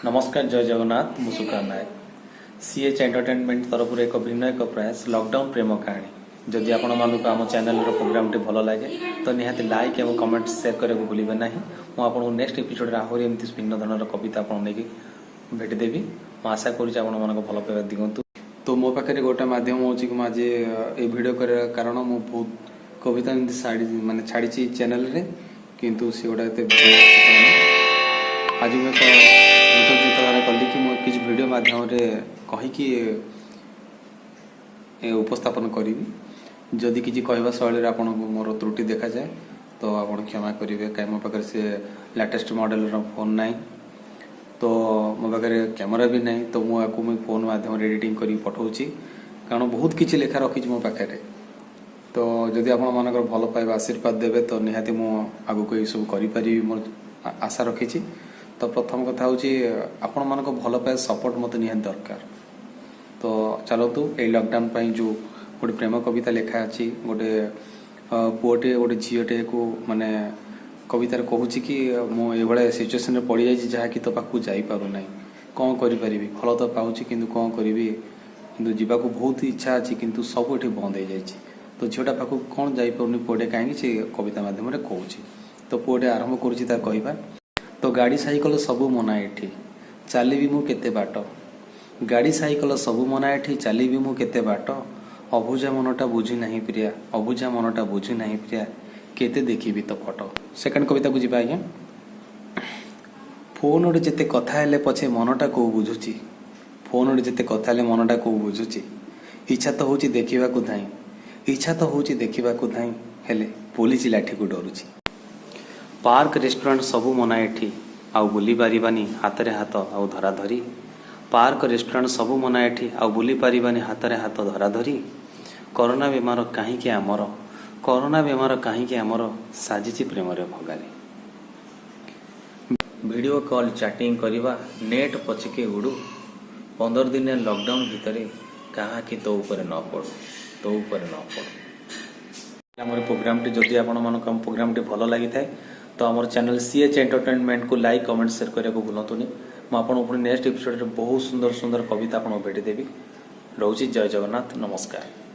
नमस्कार जय जगन्नाथ मुसुका नायक CH entertainment तरफ एक भिन्न एक प्रयास लॉकडाउन प्रेम कहानी जदि आपण मानक आम चैनल प्रोग्राम टी भल लगे तो निहाती लाइक और कमेंट शेयर करने को भूलें ना मुझे नेक्स्ट एपिसोड आहरी एमती भिन्न धरण कविता आपको भेटिदेवी मुझे आशा करुँच भल पाइबा दिगंतु। तो मो पाखे गोटे मध्यम हो आज ये भिड कर कारण मु बहुत कविता माने छाड़ी चैनल रे किंतु सी गोटा आज मैं कृतज्ञता कली कि मुझे किसी भिड मध्यम कहीकि उपस्थापन करी जदि किसी कहवा शैली आपन मोर त्रुटि देखा जाए तो आप क्षमा करेंगे कहीं मो पाखे से लेटेस्ट मॉडल फोन ना तो मो पाखे कैमरा भी ना तो मुझे फोन माध्यम एडिटिंग कर पठाऊँच कारण बहुत किसी लेखा रखी मो पाखे तो जदि आपण मानकर भल पाइबा आशीर्वाद देवे तो निहाती मु आगु को सब करी मोर आशा रखी। तो प्रथम कथा हूँ आपण मानक भल पाए सपोर्ट मत निहाती दरकार। तो चलतु ये लॉकडाउन पर जो गोटे प्रेम कविता लिखा अच्छी गोटे पुओटे गोटे झीटे को माने कवितार कहूँ कि मुझे सिचुएसन पड़ जाए जहाँकि तो पाक जापना कौन करी फल तो पाऊँ कि कौन करी कि जावाक बहुत इच्छा अच्छी किंतु सब ये बंद हो जाए तो झीटा पाक कौन जापनी पुओटे कहीं से कविता मध्यम कहूँ। तो पुओटे आरंभ करुँचा तो गाड़ी साइकल सबू मना एठी चली मु केते बाट गाड़ी साइकल सबू मना एठी चली मु केते बाट अबुझा मनटा बुझी नहीं प्रिया अबुझा मनटा बुझी नहीं प्रिया केते देखी तो फोटो। सेकंड कविता को जीवा आज्ञा फोन रे जेते कथा हेले पछे मनटा को बुझुची फोन रे जेते कथा हेले मनटा को बुझुची इच्छा तो होची देखिबा को धाई इच्छा तो होची देखिबा को धाई हेले पुलिस लाठी को डरुची पार्क रेस्टोरेंट सबू मना एठी आउ बुली पारिबानी हाथ रे हाथ आउ धरा धरी पार्क रेस्टोरेंट सबू मना एठी आउ बुली पारिबानी हाथ रे हाथ धरा धरी कोरोना बेमार काहींके आमर कोरोना बेमार काहींके आमर साजिची प्रेम रे भगाली वीडियो कॉल चैटिंग करवा नेट पछके उड़ू 15 दिन लॉकडाउन भितरे कहा कि तो ऊपर न पड़ू तो ऊपर न पड़ू। आम प्रोग्राम टी जदि आपण मानक प्रोग्राम टी भल लगी थाए तो आम चैनल सीएच एंटरटेनमेंट को लाइक कमेंट शेयर करने को भूलतुनि मुझे नेक्स्ट एपिसोड बहुत सुंदर सुंदर कविता आपको भेटिदेवी। रोची जय जगन्नाथ नमस्कार।